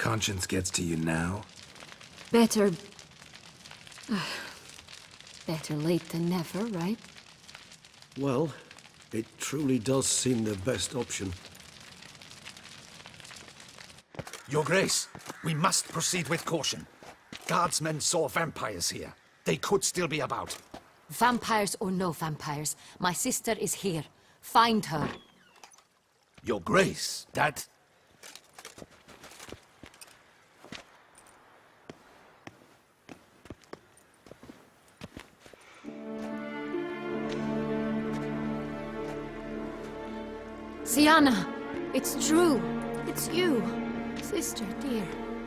Conscience gets to you now? Better... better late than never, right? Well, it truly does seem the best option. Your Grace, we must proceed with caution. Guardsmen saw vampires here. They could still be about. Vampires or no vampires, my sister is here. Find her. Your Grace, that... Sienna! It's true! It's you! Sister, dear,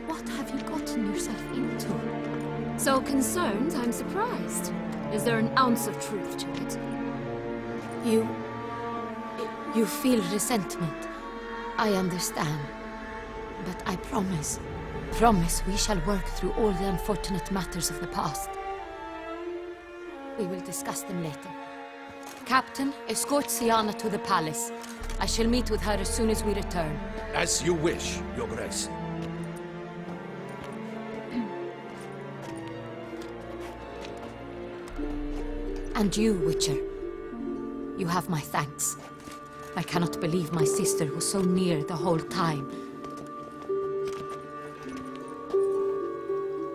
what have you gotten yourself into? So concerned, I'm surprised. Is there an ounce of truth to it? You feel resentment. I understand. But I promise we shall work through all the unfortunate matters of the past. We will discuss them later. Captain, escort Sienna to the palace. I shall meet with her as soon as we return. As you wish, Your Grace. And you, Witcher. You have my thanks. I cannot believe my sister was so near the whole time.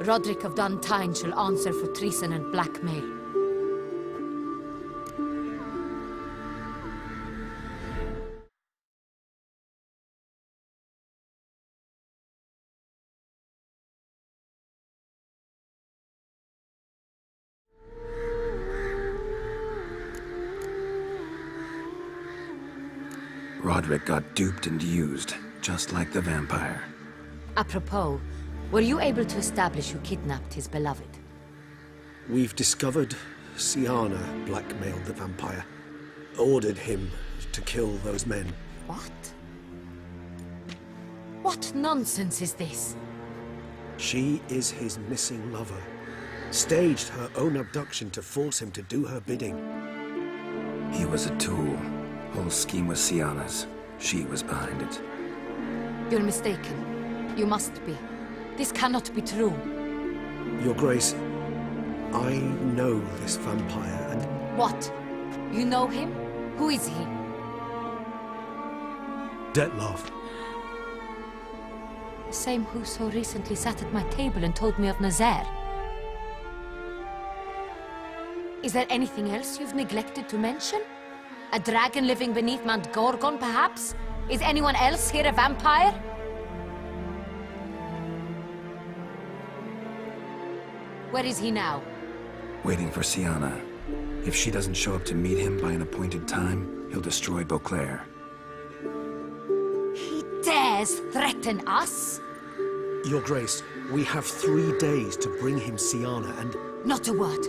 Roderick of Duntine shall answer for treason and blackmail. Roderick got duped and used, just like the vampire. Apropos, were you able to establish who kidnapped his beloved? We've discovered Sienna blackmailed the vampire. Ordered him to kill those men. What? What nonsense is this? She is his missing lover. Staged her own abduction to force him to do her bidding. He was a tool. Whole scheme was Sienna's. She was behind it. You're mistaken. You must be. This cannot be true. Your Grace, I know this vampire and... What? You know him? Who is he? Detlav. The same who so recently sat at my table and told me of Nazaire. Is there anything else you've neglected to mention? A dragon living beneath Mount Gorgon, perhaps? Is anyone else here a vampire? Where is he now? Waiting for Sienna. If she doesn't show up to meet him by an appointed time, he'll destroy Beauclair. He dares threaten us? Your Grace, we have 3 days to bring him Sienna and... Not a word.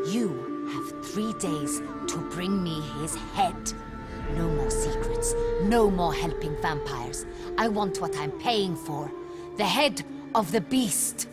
You have 3 days to bring me his head. No more secrets. No more helping vampires. I want what I'm paying for. The head of the beast.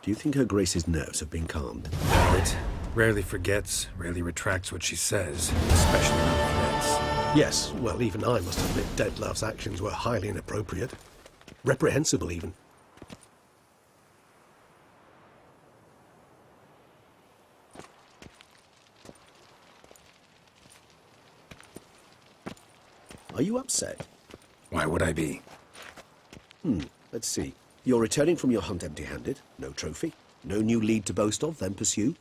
Do you think Her Grace's nerves have been calmed? It rarely forgets, rarely retracts what she says, especially not threats. Yes, well, even I must admit Detlav's actions were highly inappropriate. Reprehensible, even. Are you upset? Why would I be? Let's see. You're returning from your hunt empty-handed. No trophy. No new lead to boast of, then pursue.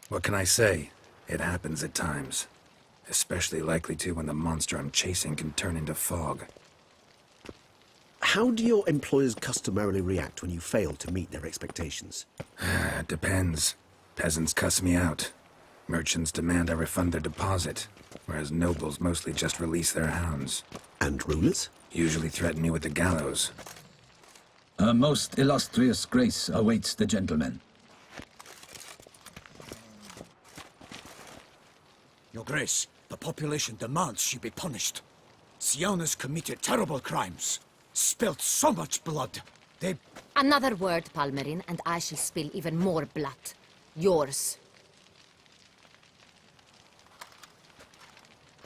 What can I say? It happens at times. Especially likely to when the monster I'm chasing can turn into fog. How do your employers customarily react when you fail to meet their expectations? It depends. Peasants cuss me out. Merchants demand I refund their deposit, whereas nobles mostly just release their hounds. And rulers? Usually threaten me with the gallows. A most illustrious grace awaits the gentleman. Your Grace, the population demands she be punished. Siana's committed terrible crimes. Spilt so much blood. They... Another word, Palmerin, and I shall spill even more blood. Yours.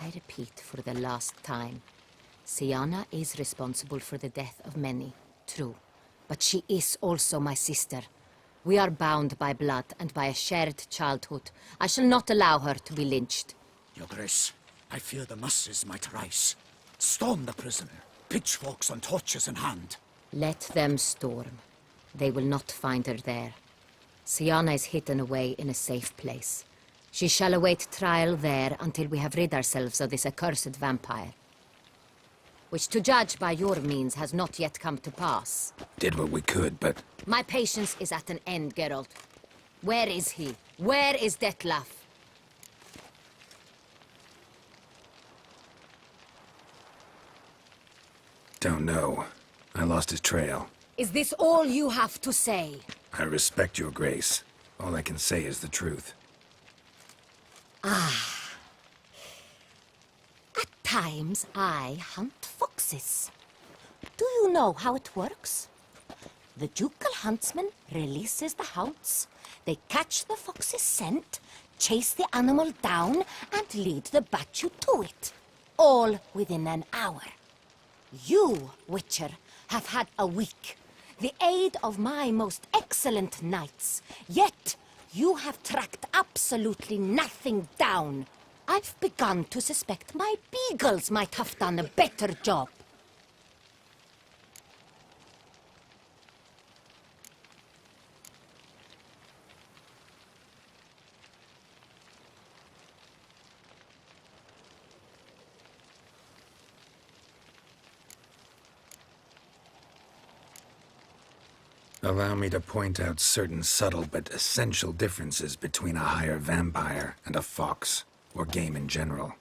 I repeat for the last time. Siana is responsible for the death of many, true. But she is also my sister. We are bound by blood and by a shared childhood. I shall not allow her to be lynched. Your Grace, I fear the masses might rise. Storm the prison, pitchforks and torches in hand. Let them storm. They will not find her there. Siana is hidden away in a safe place. She shall await trial there until we have rid ourselves of this accursed vampire. Which, to judge by your means, has not yet come to pass. Did what we could, but... My patience is at an end, Geralt. Where is he? Where is Detlef? Don't know. I lost his trail. Is this all you have to say? I respect your grace. All I can say is the truth. At times, I hunt foxes. Do you know how it works? The ducal huntsman releases the hounds. They catch the fox's scent, chase the animal down, and lead the Bachu to it. All within an hour. You, Witcher, have had a week. The aid of my most excellent knights. Yet, you have tracked absolutely nothing down. I've begun to suspect my beagles might have done a better job. Allow me to point out certain subtle but essential differences between a higher vampire and a fox, or game in general.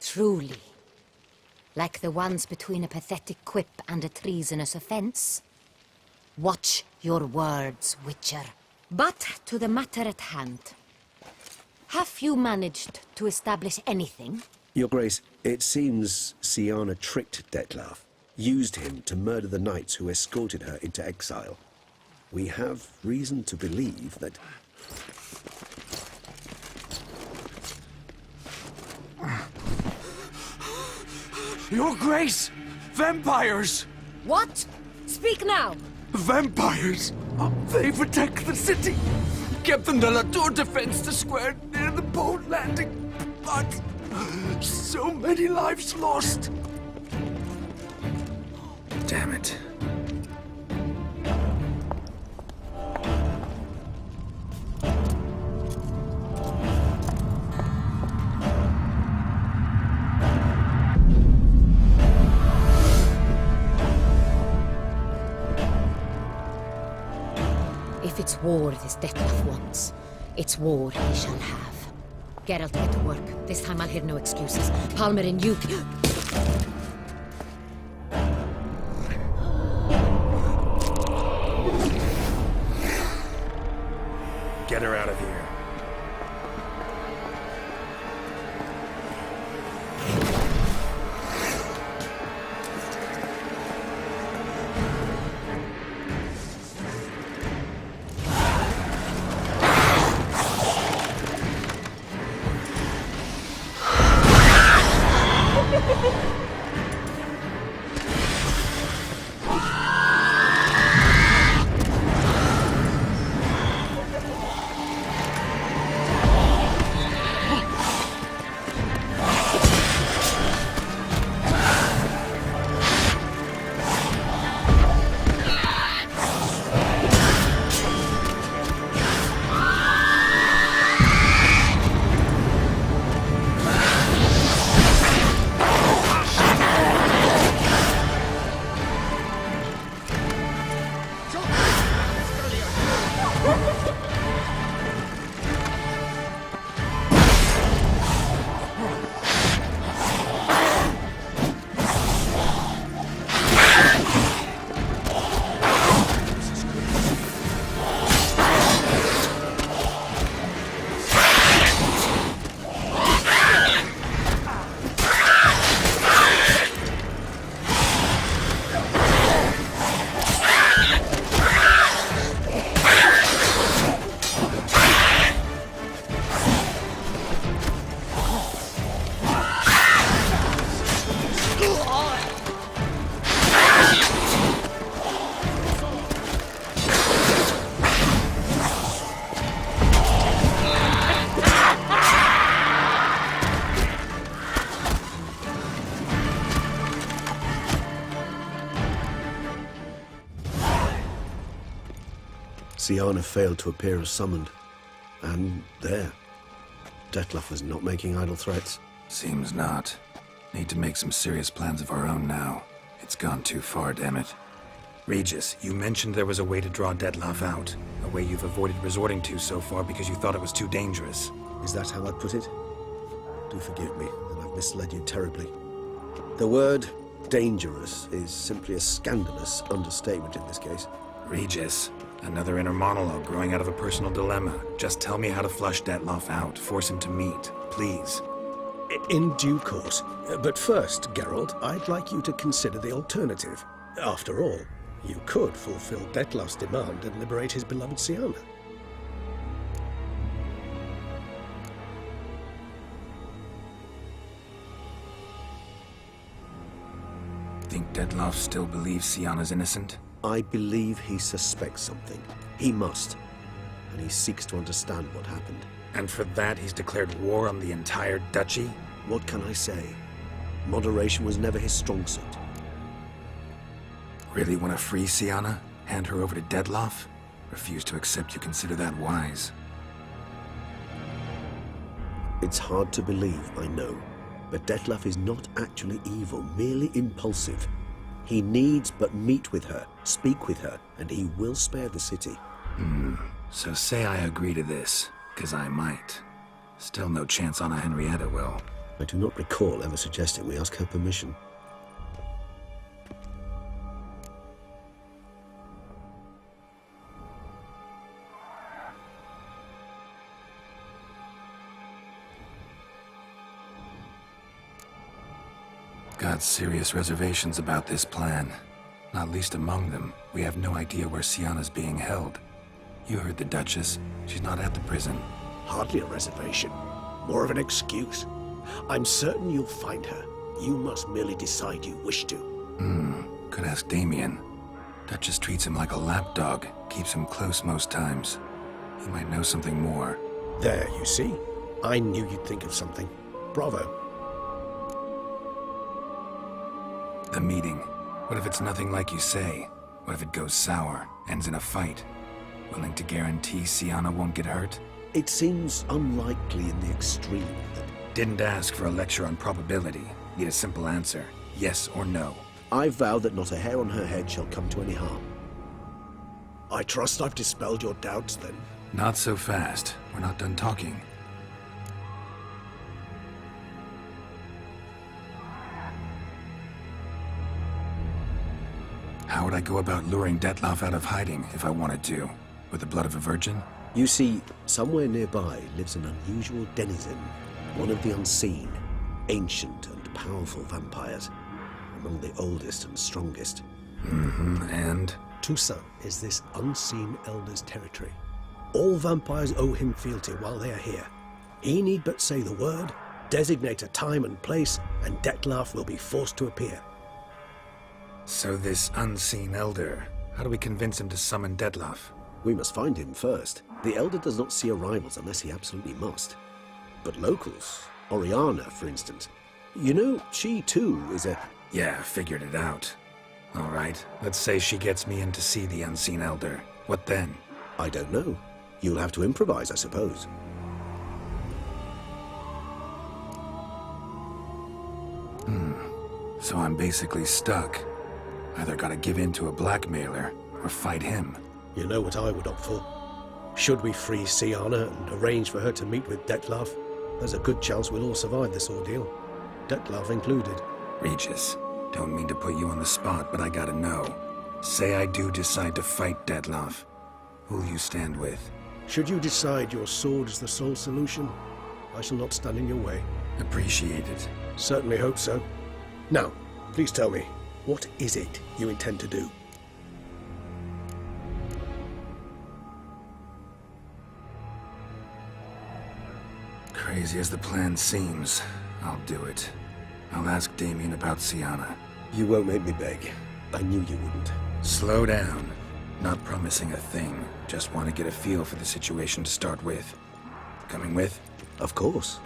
Truly. Like the ones between a pathetic quip and a treasonous offense. Watch your words, Witcher. But to the matter at hand. Have you managed to establish anything? Your Grace, it seems Siana tricked Detlef, used him to murder the knights who escorted her into exile. We have reason to believe that... Your Grace! Vampires! What? Speak now! Vampires! They protect the city! Captain de la Tour defends the square near the boat landing, but so many lives lost. Damn it. If it's war this Detlef wants, it's war he shall have. Geralt, get to work. This time I'll hear no excuses. Palmerin, you... Get her out of here. Siana failed to appear as summoned. And there. Dettlaff was not making idle threats. Seems not. Need to make some serious plans of our own now. It's gone too far, damn it. Regis, you mentioned there was a way to draw Dettlaff out. A way you've avoided resorting to so far because you thought it was too dangerous. Is that how I'd put it? Do forgive me that I've misled you terribly. The word dangerous is simply a scandalous understatement in this case. Regis, another inner monologue growing out of a personal dilemma. Just tell me how to flush Dettlaff out. Force him to meet, please. In due course. But first, Geralt, I'd like you to consider the alternative. After all, you could fulfill Dettlaff's demand and liberate his beloved Siana. Think Dettlaff still believes Siana's innocent? I believe he suspects something. He must. And he seeks to understand what happened. And for that, he's declared war on the entire duchy? What can I say? Moderation was never his strong suit. Really want to free Siana? Hand her over to Dettlaff? Refuse to accept you consider that wise. It's hard to believe, I know. But Dettlaff is not actually evil, merely impulsive. He needs but meet with her, speak with her, and he will spare the city. So say I agree to this, 'cause I might. Still no chance Anna Henrietta will. I do not recall ever suggesting we ask her permission. Got serious reservations about this plan. Not least among them, we have no idea where Siana's being held. You heard the Duchess. She's not at the prison. Hardly a reservation. More of an excuse. I'm certain you'll find her. You must merely decide you wish to. Could ask Damien. Duchess treats him like a lapdog. Keeps him close most times. He might know something more. There, you see? I knew you'd think of something. Bravo. The meeting. What if it's nothing like you say? What if it goes sour, ends in a fight? Willing to guarantee Siana won't get hurt? It seems unlikely in the extreme that... Didn't ask for a lecture on probability. Need a simple answer. Yes or no. I vow that not a hair on her head shall come to any harm. I trust I've dispelled your doubts, then. Not so fast. We're not done talking. How would I go about luring Dettlaff out of hiding if I wanted to? With the blood of a virgin? You see, somewhere nearby lives an unusual denizen, one of the unseen, ancient and powerful vampires, among the oldest and strongest. And? Toussaint is this unseen elder's territory. All vampires owe him fealty while they are here. He need but say the word, designate a time and place, and Dettlaff will be forced to appear. So this unseen elder, how do we convince him to summon Dettlaff? We must find him first. The Elder does not see arrivals unless he absolutely must. But locals, Oriana, for instance, you know, she too is a... Yeah, figured it out. All right, let's say she gets me in to see the unseen elder. What then? I don't know. You'll have to improvise, I suppose. So I'm basically stuck. Either gotta give in to a blackmailer, or fight him. You know what I would opt for. Should we free Siana and arrange for her to meet with Dettlaff, there's a good chance we'll all survive this ordeal. Dettlaff included. Regis, don't mean to put you on the spot, but I gotta know. Say I do decide to fight Dettlaff. Who'll you stand with? Should you decide your sword is the sole solution, I shall not stand in your way. Appreciate it. Certainly hope so. Now, please tell me, what is it you intend to do? Crazy as the plan seems, I'll do it. I'll ask Damien about Siana. You won't make me beg. I knew you wouldn't. Slow down. Not promising a thing. Just want to get a feel for the situation to start with. Coming with? Of course.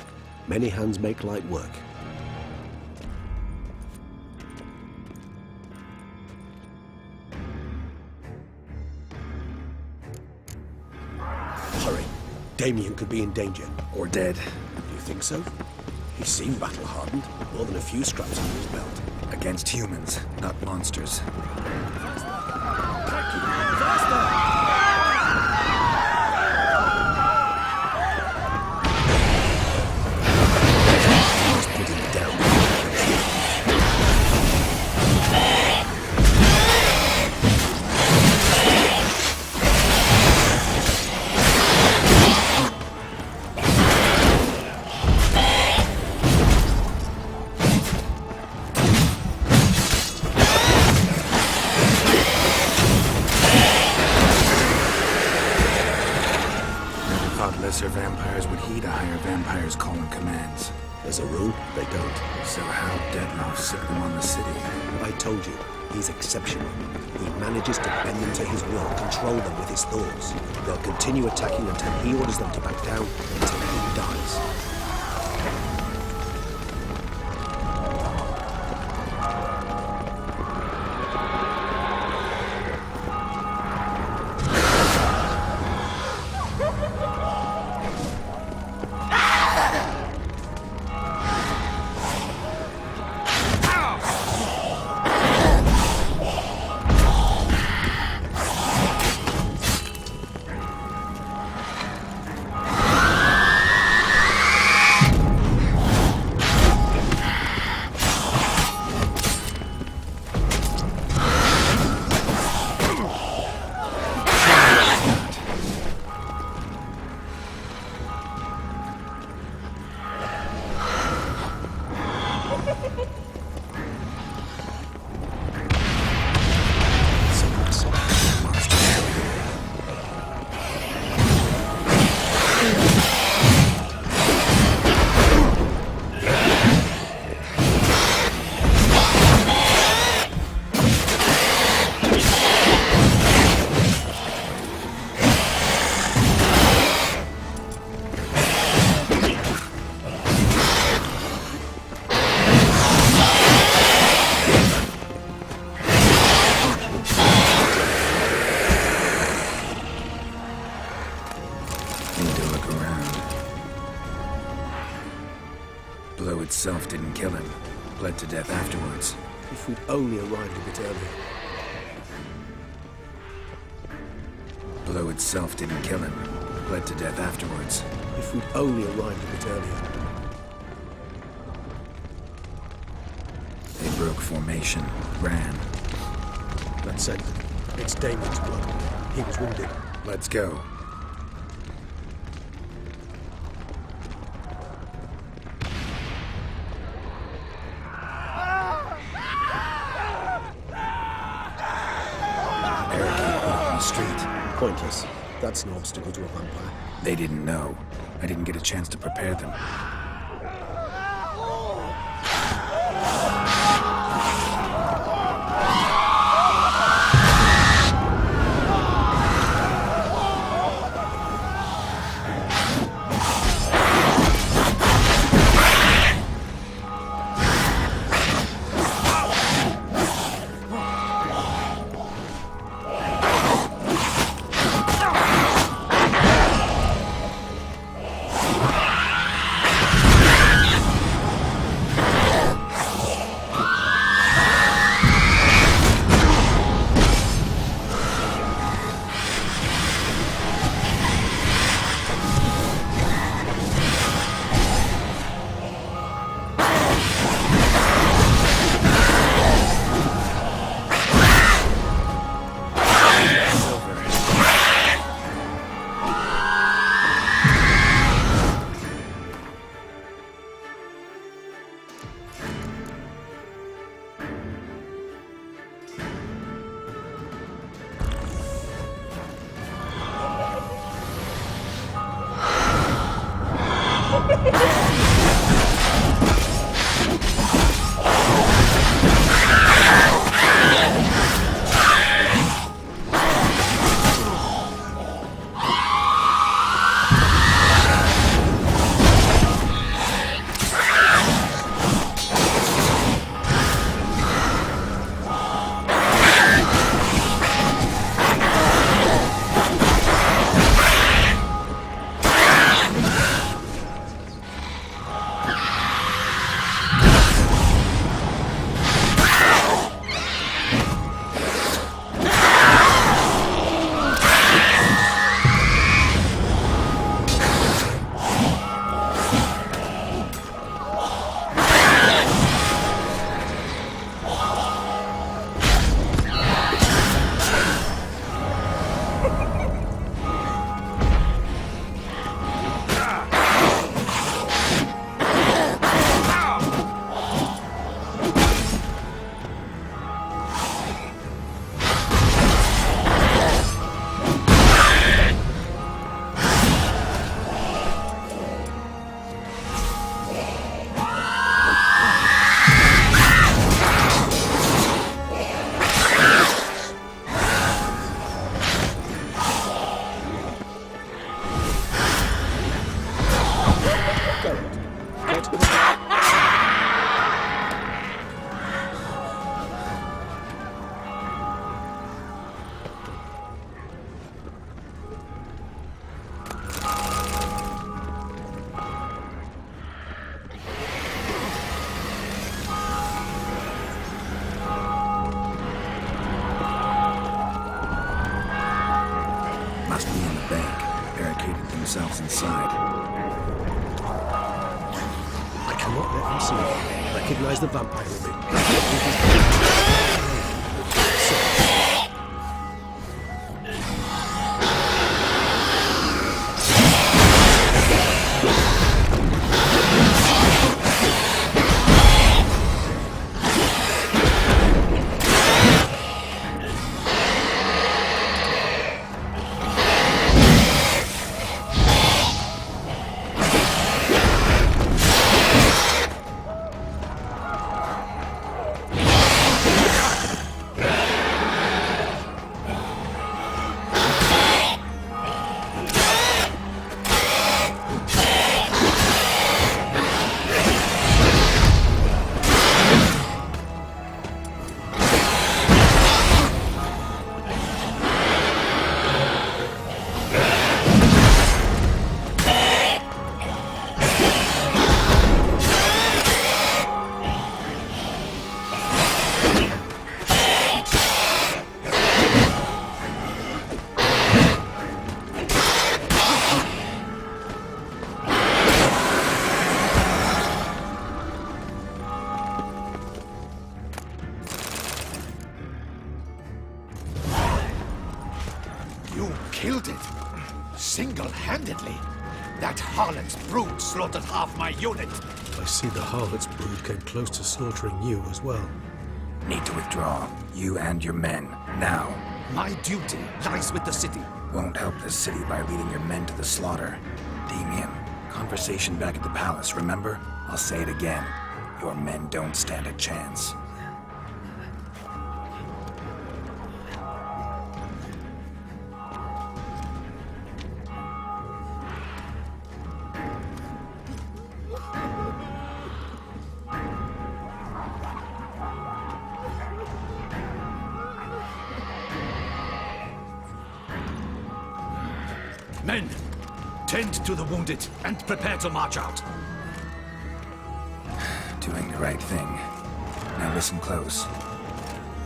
Many hands make light work. Damien could be in danger. Or dead. Do you think so? He seemed battle-hardened, more than a few scraps under his belt. Against humans, not monsters. Put him down. Lesser vampires would heed a higher vampire's call and commands. As a rule, they don't. So how Deadloff sick them on the city? I told you, he's exceptional. He manages to bend them to his will, control them with his thoughts. They'll continue attacking until he orders them to back down, until he dies. Blow itself didn't kill him. Bled to death afterwards. If we'd only arrived a bit earlier. Blow itself didn't kill him. Bled to death afterwards. If we'd only arrived a bit earlier. They broke formation. Ran. That's it. It's Damien's blood. He was wounded. Let's go. Pointless. That's no obstacle to a vampire. They didn't know. I didn't get a chance to prepare them. themselves inside. I cannot let them see it. Recognize the vampire in me. Killed it? Single-handedly? That harlot's brood slaughtered half my unit. I see the harlot's brood came close to slaughtering you as well. Need to withdraw. You and your men. Now. My duty lies with the city. Won't help the city by leading your men to the slaughter. Damien, conversation back at the palace, remember? I'll say it again. Your men don't stand a chance. Men, tend to the wounded and prepare to march out. Doing the right thing. Now listen close.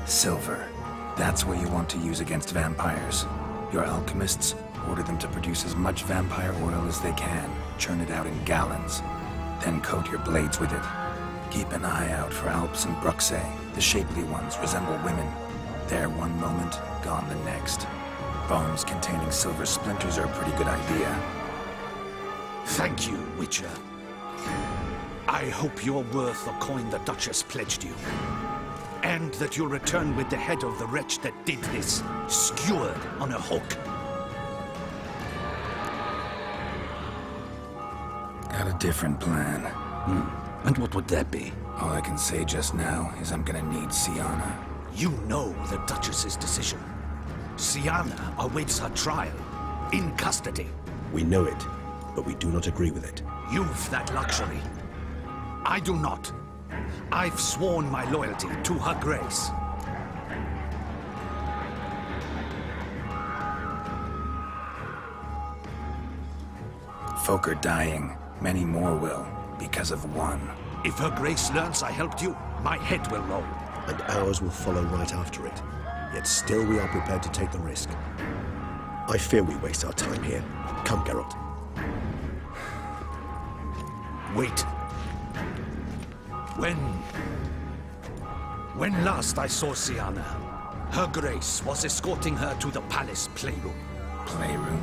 Silver. That's what you want to use against vampires. Your alchemists, order them to produce as much vampire oil as they can. Churn it out in gallons. Then coat your blades with it. Keep an eye out for Alps and Bruxae. The shapely ones resemble women. There one moment, gone the next. Bombs containing silver splinters are a pretty good idea. Thank you, Witcher. I hope you're worth the coin the Duchess pledged you. And that you'll return with the head of the wretch that did this, skewered on a hook. Got a different plan. And what would that be? All I can say just now is I'm gonna need Siana. You know the Duchess's decision. Siana awaits her trial, in custody. We know it, but we do not agree with it. You've that luxury. I do not. I've sworn my loyalty to her grace. Folk are dying. Many more will, because of one. If her grace learns I helped you, my head will roll. And ours will follow right after it. Yet still we are prepared to take the risk. I fear we waste our time here. Come, Geralt. Wait. When last I saw Siana, her grace was escorting her to the palace playroom. Playroom?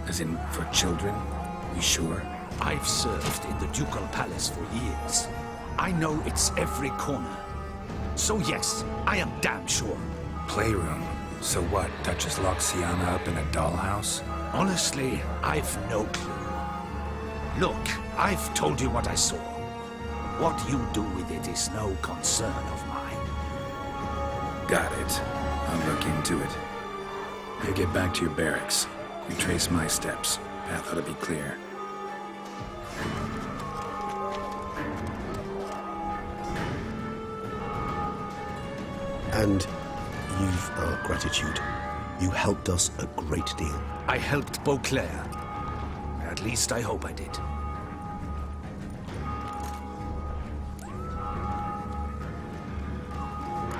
As in, for children? You sure? I've served in the ducal palace for years. I know its every corner. So yes, I am damn sure. Playroom? So what, Duchess locked Siana up in a dollhouse? Honestly, I've no clue. Look, I've told you what I saw. What you do with it is no concern of mine. Got it. I'll look into it. You get back to your barracks. Retrace my steps. Path ought to be clear. And you've our gratitude. You helped us a great deal. I helped Beauclair. At least I hope I did.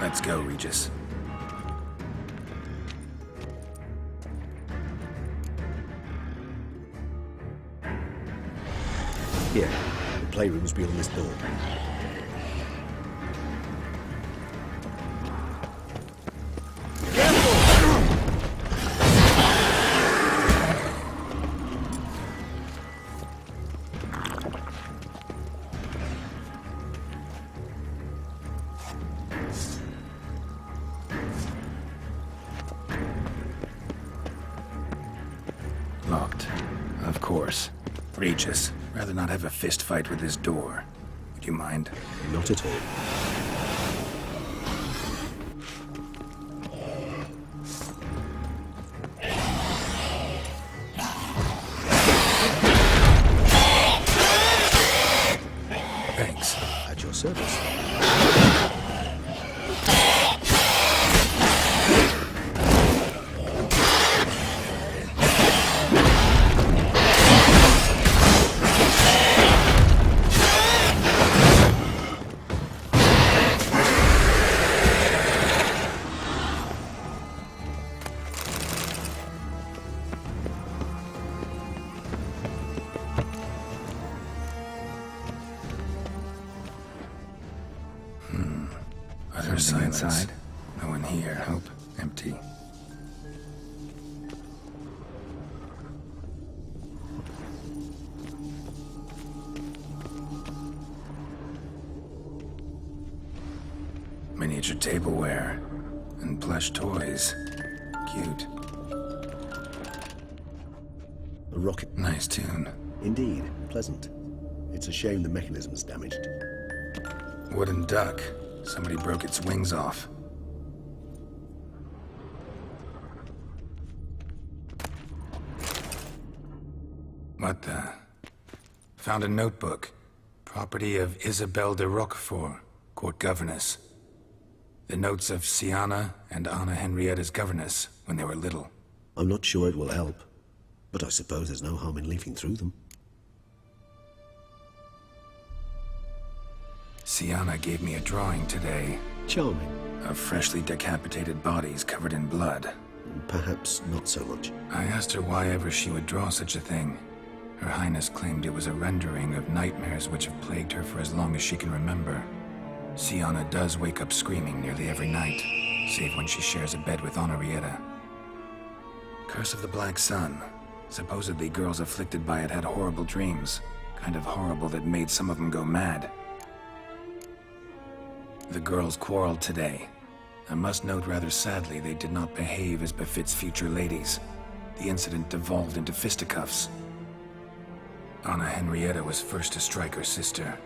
Let's go, Regis. Here, the playroom's beyond this door. Locked. Of course. Regis, rather not have a fist fight with this door. Would you mind? Not at all. Thanks. At your service. Other side inside. No one here. Nope. Empty. Miniature tableware and plush toys. Cute. A rocket. Nice tune. Indeed, pleasant. It's a shame the mechanism's damaged. Wooden duck. Somebody broke its wings off. What the? Found a notebook. Property of Isabelle de Roquefort, court governess. The notes of Siana and Anna Henrietta's governess when they were little. I'm not sure it will help, but I suppose there's no harm in leafing through them. Siana gave me a drawing today Charming. of freshly decapitated bodies covered in blood. Perhaps not so much. I asked her why ever she would draw such a thing. Her Highness claimed it was a rendering of nightmares which have plagued her for as long as she can remember. Siana does wake up screaming nearly every night, save when she shares a bed with Henrietta. Curse of the Black Sun. Supposedly girls afflicted by it had horrible dreams. Kind of horrible that made some of them go mad. The girls quarreled today. I must note rather sadly they did not behave as befits future ladies. The incident devolved into fisticuffs. Anna Henrietta was first to strike her sister.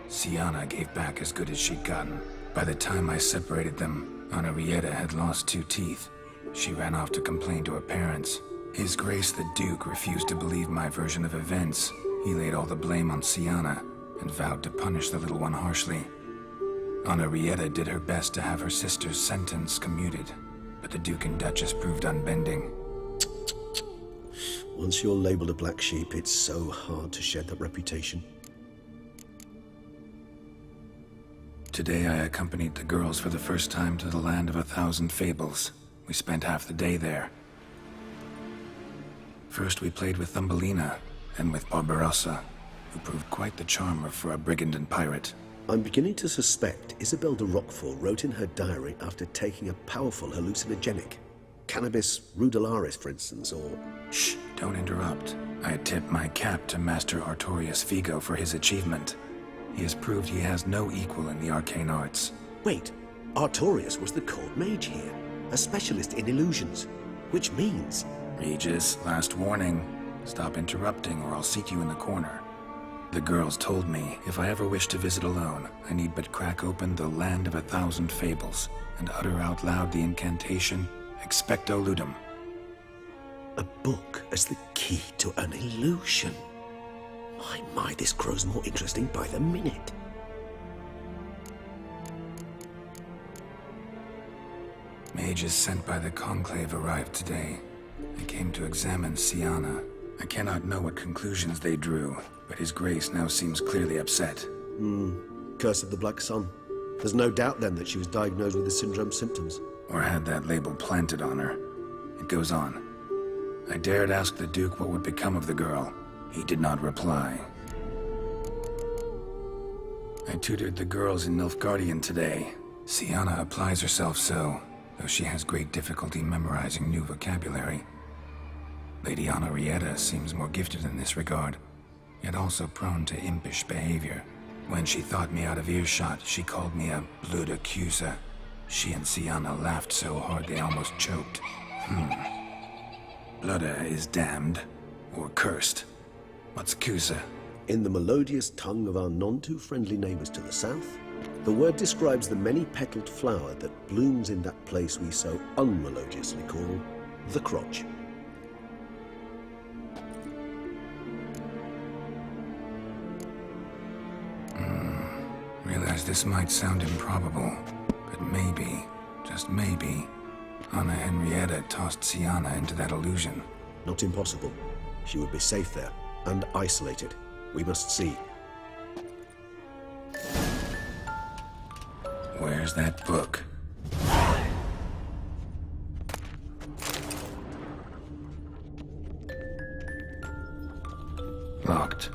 Siana gave back as good as she'd gotten. By the time I separated them, Henrietta had lost 2 teeth. She ran off to complain to her parents. His Grace the Duke refused to believe my version of events. He laid all the blame on Siana and vowed to punish the little one harshly. Henrietta did her best to have her sister's sentence commuted, but the Duke and Duchess proved unbending. Once you're labeled a black sheep, it's so hard to shed that reputation. Today I accompanied the girls for the first time to the land of 1,000 fables. We spent half the day there. First we played with Thumbelina, then with Barbarossa, who proved quite the charmer for a brigand and pirate. I'm beginning to suspect Isabelle de Roquefort wrote in her diary after taking a powerful hallucinogenic. Cannabis rudularis, for instance, or... Shh, don't interrupt. I tip my cap to Master Artorius Vigo for his achievement. He has proved he has no equal in the arcane arts. Wait, Artorius was the court mage here, a specialist in illusions, which means... Regis, last warning. Stop interrupting or I'll seat you in the corner. The girls told me if I ever wish to visit alone, I need but crack open the land of 1,000 fables and utter out loud the incantation, Expecto Ludum. A book as the key to an illusion. My, this grows more interesting by the minute. Mages sent by the Conclave arrived today. They came to examine Siana. I cannot know what conclusions they drew, but His Grace now seems clearly upset. Curse of the Black Sun. There's no doubt then that she was diagnosed with the syndrome symptoms. Or had that label planted on her. It goes on. I dared ask the Duke what would become of the girl. He did not reply. I tutored the girls in Nilfgaardian today. Sienna applies herself so, though she has great difficulty memorizing new vocabulary. Lady Henrietta seems more gifted in this regard, yet also prone to impish behavior. When she thought me out of earshot, she called me a blood accuser. She and Sienna laughed so hard they almost choked. Blooda is damned, or cursed. What's accuser? In the melodious tongue of our none-too-friendly neighbours to the south, the word describes the many-petaled flower that blooms in that place we so unmelodiously call the crotch. Realize this might sound improbable, but maybe, just maybe, Anna Henrietta tossed Sienna into that illusion. Not impossible. She would be safe there, and isolated. We must see. Where's that book? Locked.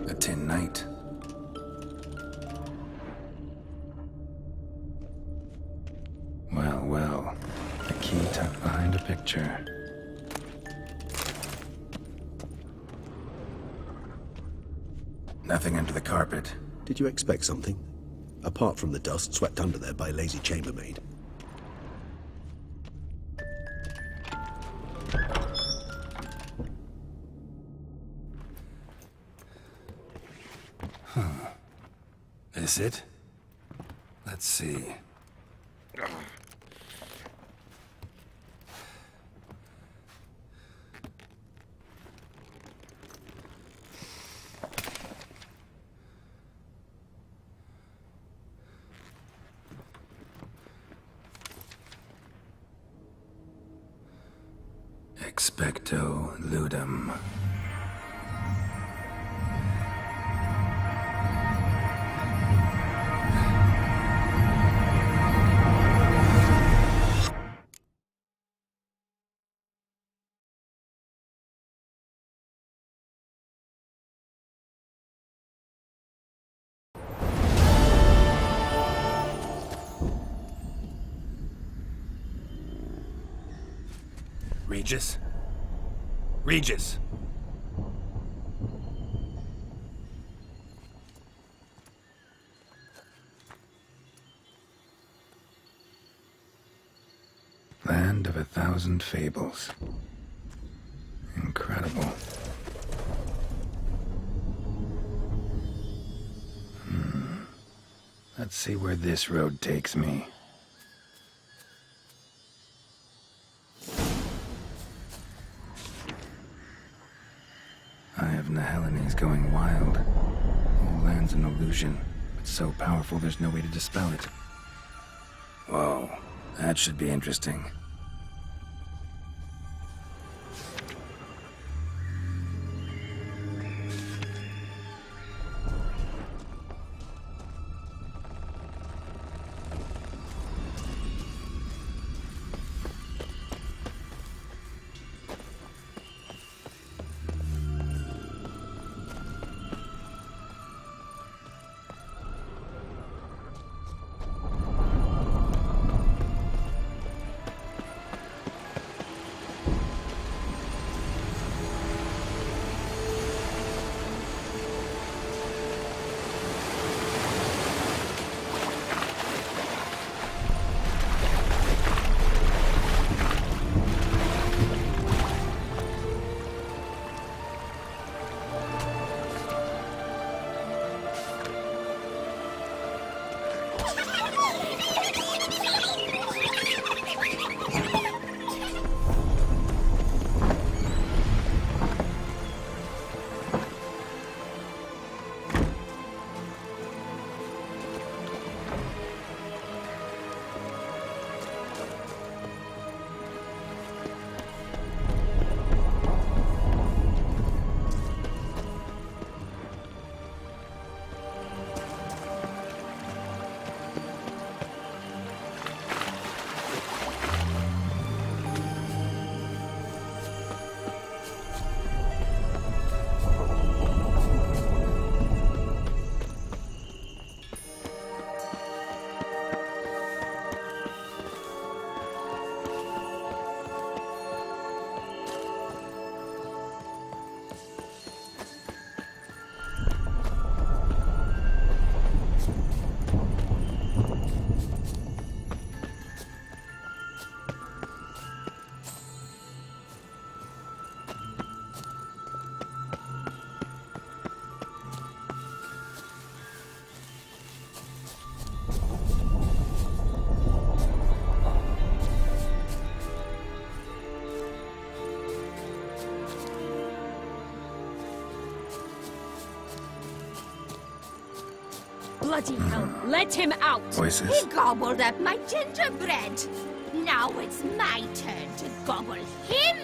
A tin knight. Well, a key tucked behind a picture. Nothing under the carpet. Did you expect something? Apart from the dust swept under there by a lazy chambermaid. Is it? Let's see. Expecto ludum. Regis? Regis! Land of 1,000 fables. Incredible. Let's see where this road takes me. Eye of Nehelene going wild. Whole land's an illusion, but so powerful there's no way to dispel it. Whoa, that should be interesting. Bloody hell! Let him out! Voices. He gobbled up my gingerbread. Now it's my turn to gobble him.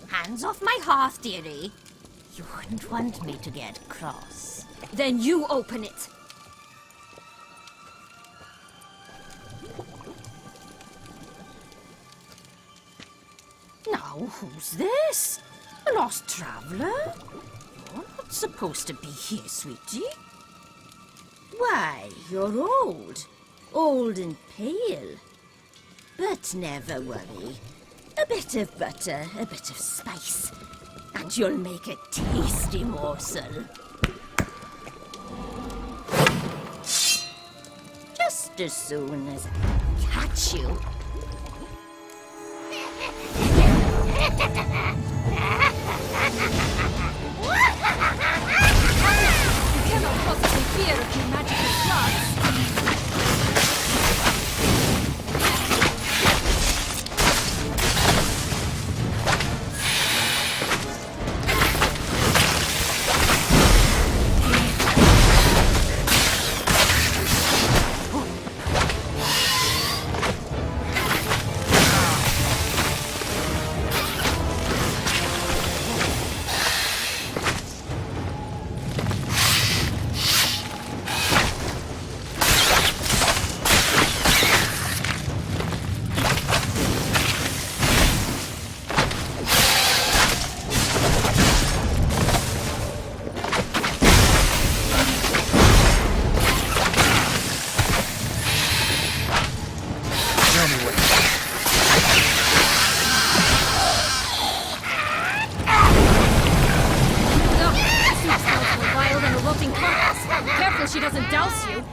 Hands off my hearth, dearie. You wouldn't want me to get cross. Then you open it! Now, who's this? A lost traveler? You're not supposed to be here, sweetie. Why, you're old. Old and pale. But never worry. A bit of butter, a bit of spice, and you'll make a tasty morsel. Just as soon as I catch you. You cannot possibly fear of your magical class. Careful she doesn't douse you.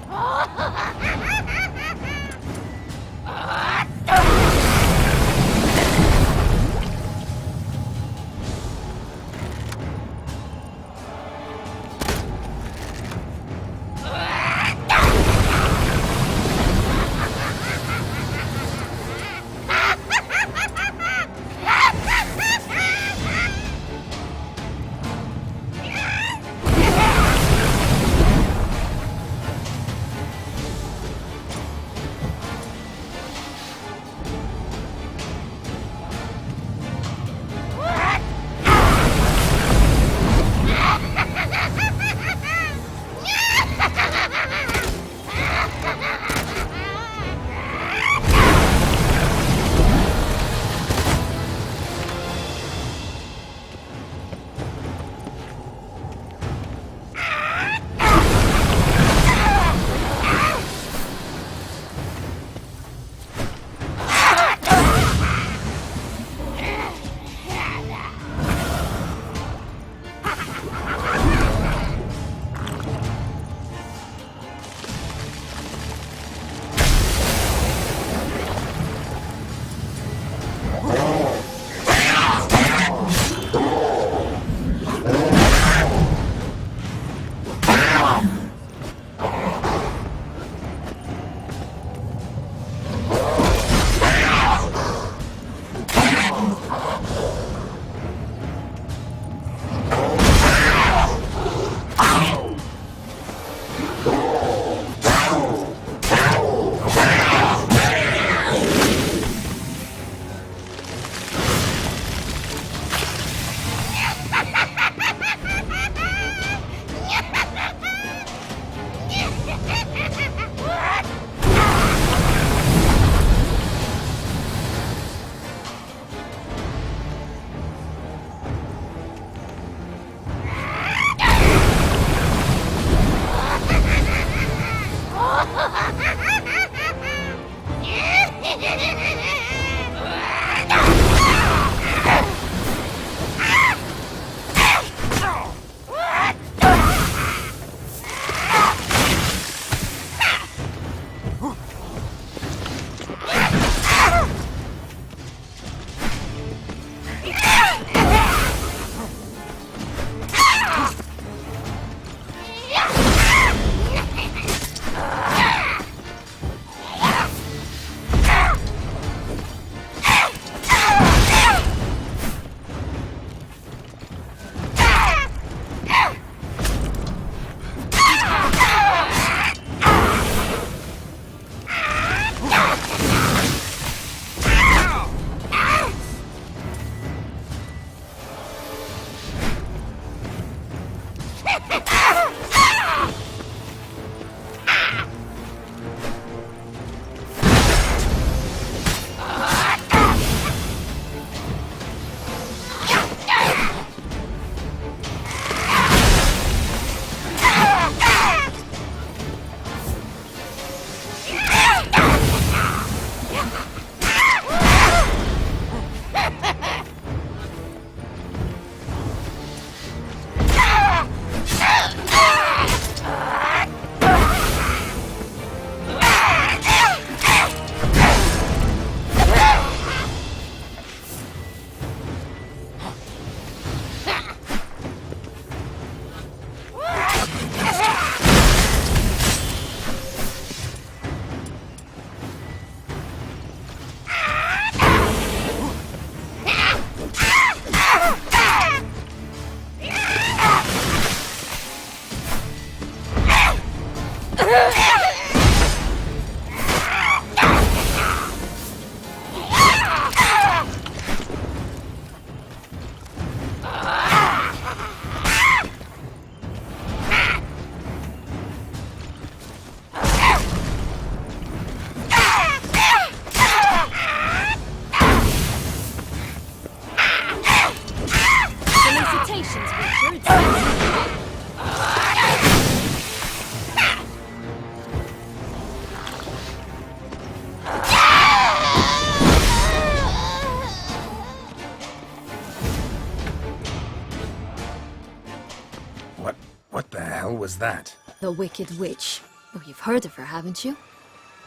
What the hell was that? The Wicked Witch. Oh, you've heard of her, haven't you?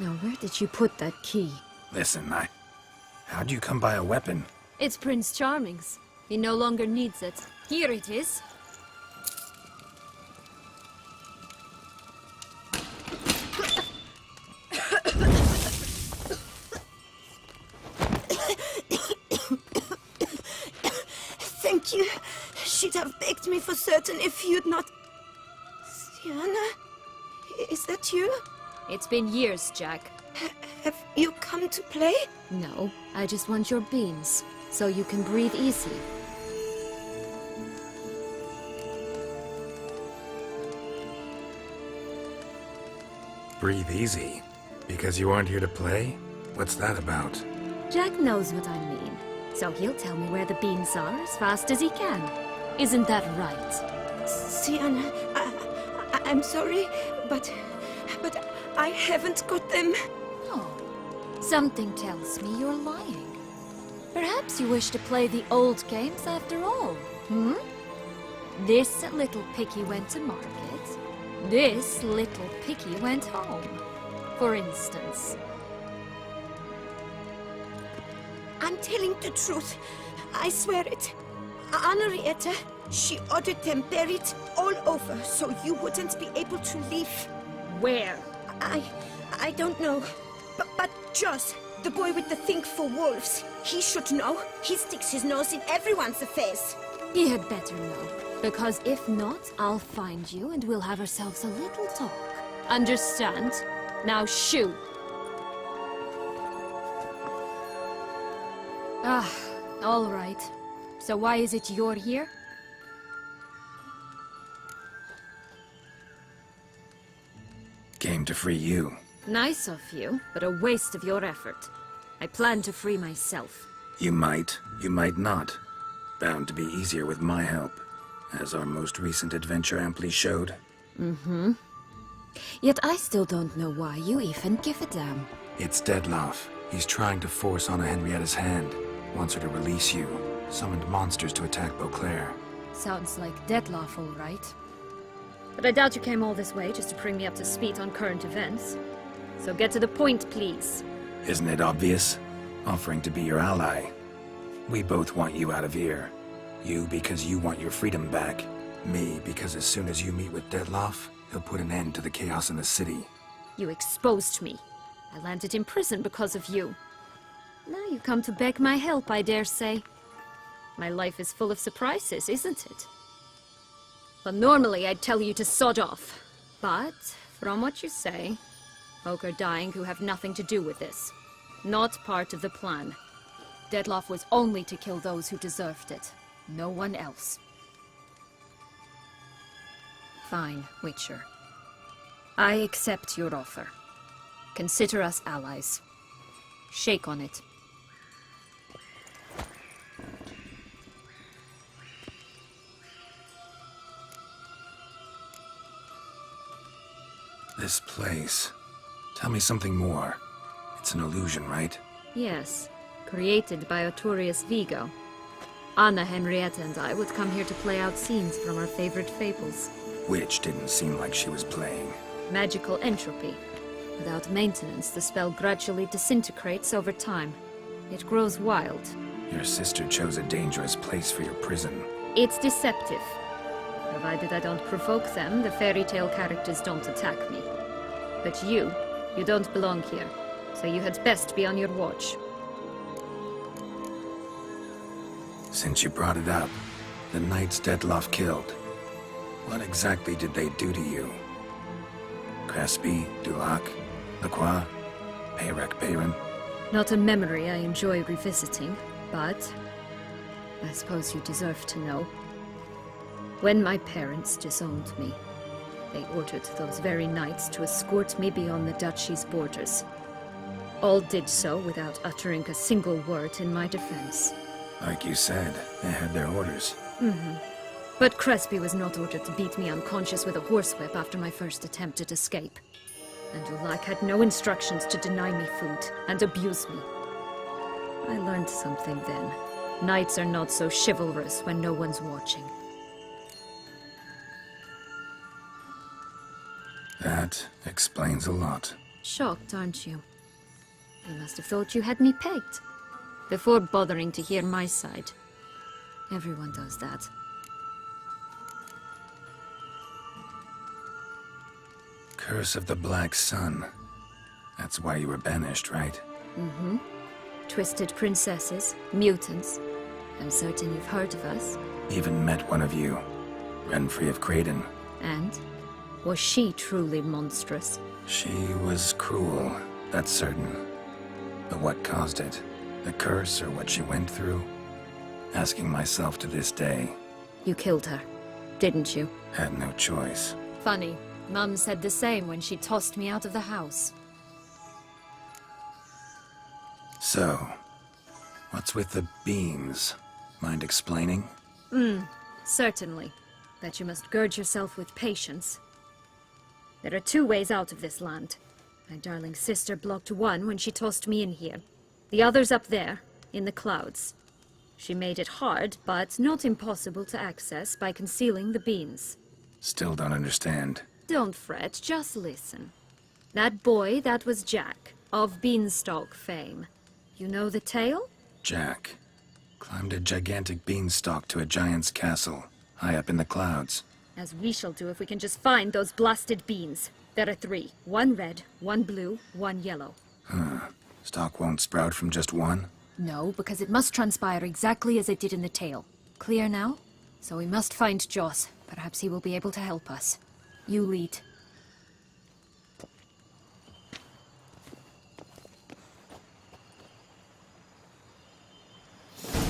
Now, where did you put that key? Listen, how'd you come by a weapon? It's Prince Charming's. He no longer needs it. Here it is. Thank you. She'd have begged me for certain if you'd not... Sienna? Is that you? It's been years, Jack. Have you come to play? No, I just want your beans, so you can breathe easy. Breathe easy. Because you aren't here to play? What's that about? Jack knows what I mean, so he'll tell me where the beans are as fast as he can. Isn't that right? Sienna, I'm sorry, but I haven't got them. Oh, something tells me you're lying. Perhaps you wish to play the old games after all, hmm? This little picky went to market. This little picky went home, for instance. I'm telling the truth. I swear it. Henrietta, she ordered them buried all over so you wouldn't be able to leave. Where? I don't know. But Joss, the boy with the thing for wolves, he should know. He sticks his nose in everyone's affairs. He had better know. Because if not, I'll find you and we'll have ourselves a little talk. Understand? Now shoo! Ah, all right. So why is it you're here? Came to free you. Nice of you, but a waste of your effort. I plan to free myself. You might not. Bound to be easier with my help, as our most recent adventure amply showed. Mm-hmm. Yet I still don't know why you even give a damn. It's Dettlaff. He's trying to force Anna Henrietta's hand. Wants her to release you. Summoned monsters to attack Beauclair. Sounds like Dettlaff, all right. But I doubt you came all this way just to bring me up to speed on current events. So get to the point, please. Isn't it obvious? Offering to be your ally. We both want you out of here. You because you want your freedom back. Me because as soon as you meet with Dettlaff, he'll put an end to the chaos in the city. You exposed me. I landed in prison because of you. Now you come to beg my help, I dare say. My life is full of surprises, isn't it? Well, normally I'd tell you to sod off. But, from what you say, folk are dying who have nothing to do with this. Not part of the plan. Dettlaff was only to kill those who deserved it. No one else. Fine, Witcher. I accept your offer. Consider us allies. Shake on it. This place. Tell me something more. It's an illusion, right? Yes, created by Artorius Vigo. Anna, Henrietta, and I would come here to play out scenes from our favorite fables. Which didn't seem like she was playing. Magical entropy. Without maintenance, the spell gradually disintegrates over time. It grows wild. Your sister chose a dangerous place for your prison. It's deceptive. Provided I don't provoke them, the fairy tale characters don't attack me. But you don't belong here, so you had best be on your watch. Since you brought it up, the knights Dettlaff killed. What exactly did they do to you? Crespi, Dulac, Lacroix, Peyrac Peyran? Not a memory I enjoy revisiting, but I suppose you deserve to know. When my parents disowned me, they ordered those very knights to escort me beyond the duchy's borders. All did so without uttering a single word in my defense. Like you said, they had their orders. Mm-hmm. But Crespi was not ordered to beat me unconscious with a horsewhip after my first attempt at escape. And Dulac had no instructions to deny me food and abuse me. I learned something then. Knights are not so chivalrous when no one's watching. That explains a lot. Shocked, aren't you? You must have thought you had me pegged. Before bothering to hear my side. Everyone does that. Curse of the Black Sun. That's why you were banished, right? Mm-hmm. Twisted princesses, mutants. I'm certain you've heard of us. Even met one of you. Renfrey of Craden. And? Was she truly monstrous? She was cruel, that's certain. But what caused it? The curse or what she went through? Asking myself to this day. You killed her, didn't you? Had no choice. Funny. Mum said the same when she tossed me out of the house. So, what's with the beans? Mind explaining? Certainly. But you must gird yourself with patience. There are two ways out of this land. My darling sister blocked one when she tossed me in here. The other's up there, in the clouds. She made it hard, but not impossible to access by concealing the beans. Still don't understand. Don't fret, just listen. That boy, that was Jack, of Beanstalk fame. You know the tale? Jack climbed a gigantic beanstalk to a giant's castle, high up in the clouds. As we shall do if we can just find those blasted beans. There are 3. 1 red, 1 blue, 1 yellow. Stalk won't sprout from just one? No, because it must transpire exactly as it did in the tale. Clear now? So we must find Joss. Perhaps he will be able to help us. You lead.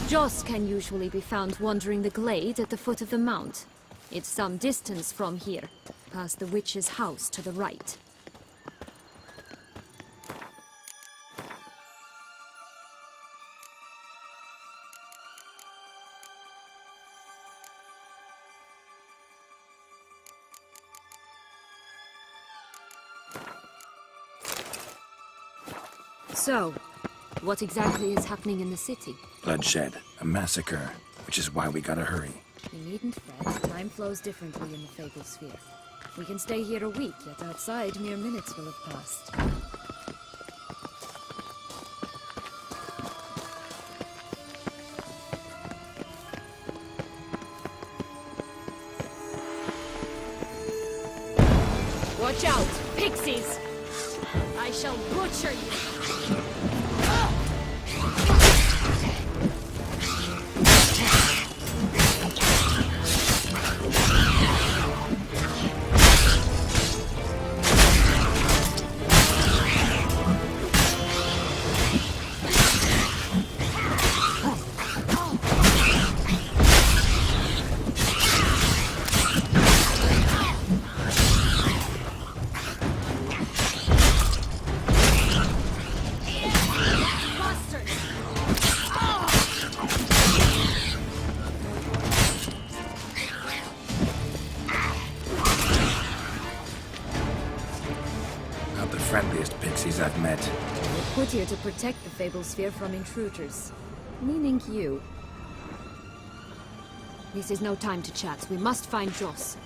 Joss can usually be found wandering the glade at the foot of the mount. It's some distance from here, past the witch's house to the right. So, what exactly is happening in the city? Bloodshed, a massacre, which is why we gotta hurry. You needn't fret. Time flows differently in the Fable Sphere. We can stay here a week, yet outside mere minutes will have passed. Watch out! Pixies! I shall butcher you! Friendliest pixies I've met. We're put here to protect the Fable Sphere from intruders. Meaning you. This is no time to chat. We must find Joss.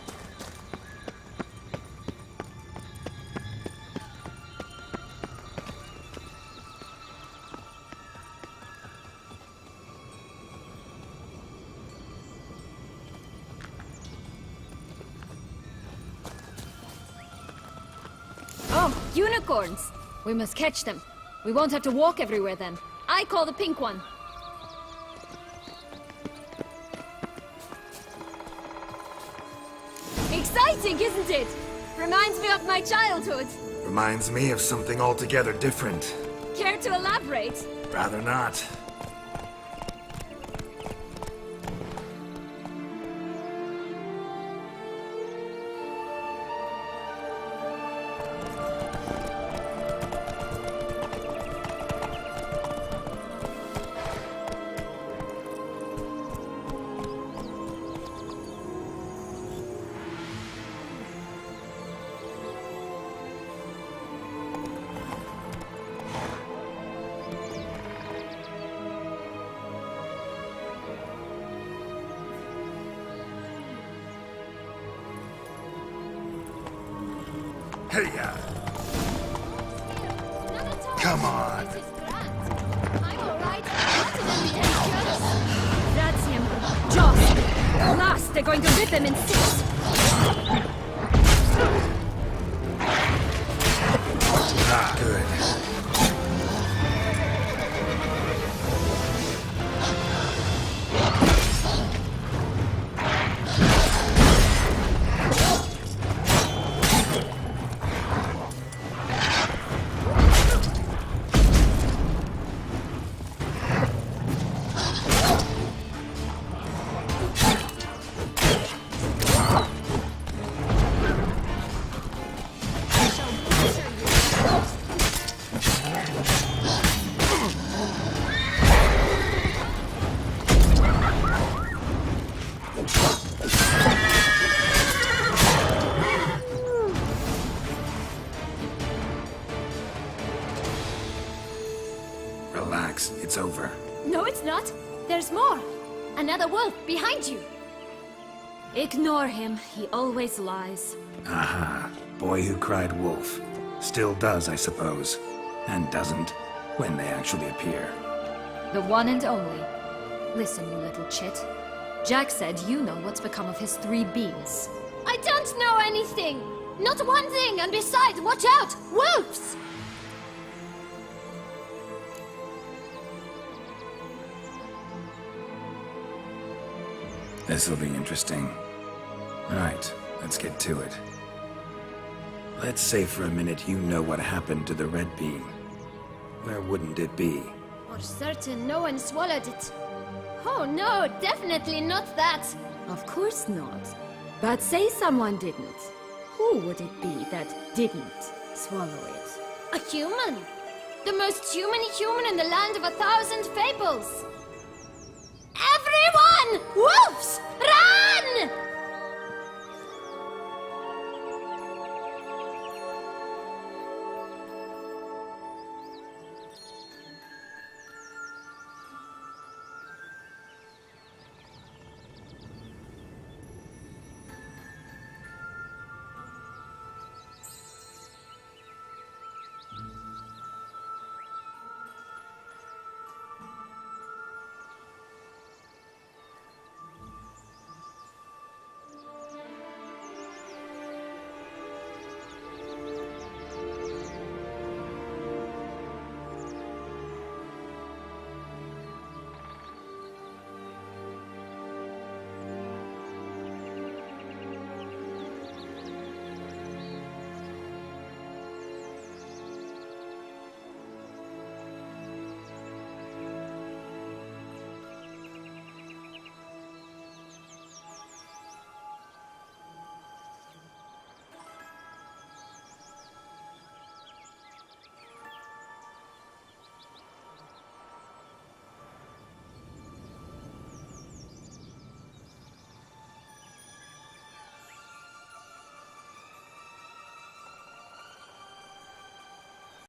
Oh, unicorns! We must catch them. We won't have to walk everywhere then. I call the pink one. Exciting, isn't it? Reminds me of my childhood. Reminds me of something altogether different. Care to elaborate? Rather not. Hey-ya! Come on! I'm alright. That's him. Joss! At last, they're going to rip him in six. Ah, good. Relax, it's over. No, it's not. There's more. Another wolf behind you. Ignore him. He always lies. Aha. Boy who cried wolf. Still does, I suppose. And doesn't, when they actually appear. The one and only. Listen, you little chit. Jack said you know what's become of his 3 beans. I don't know anything! Not one thing, and besides, watch out! Wolves! This'll be interesting. Alright, let's get to it. Let's say for a minute you know what happened to the red bean. Where wouldn't it be? For certain, no one swallowed it. Oh no, definitely not that. Of course not. But say someone didn't. Who would it be that didn't swallow it? A human. The most human-y human in the land of 1,000 fables. Everyone! Wolves! Run!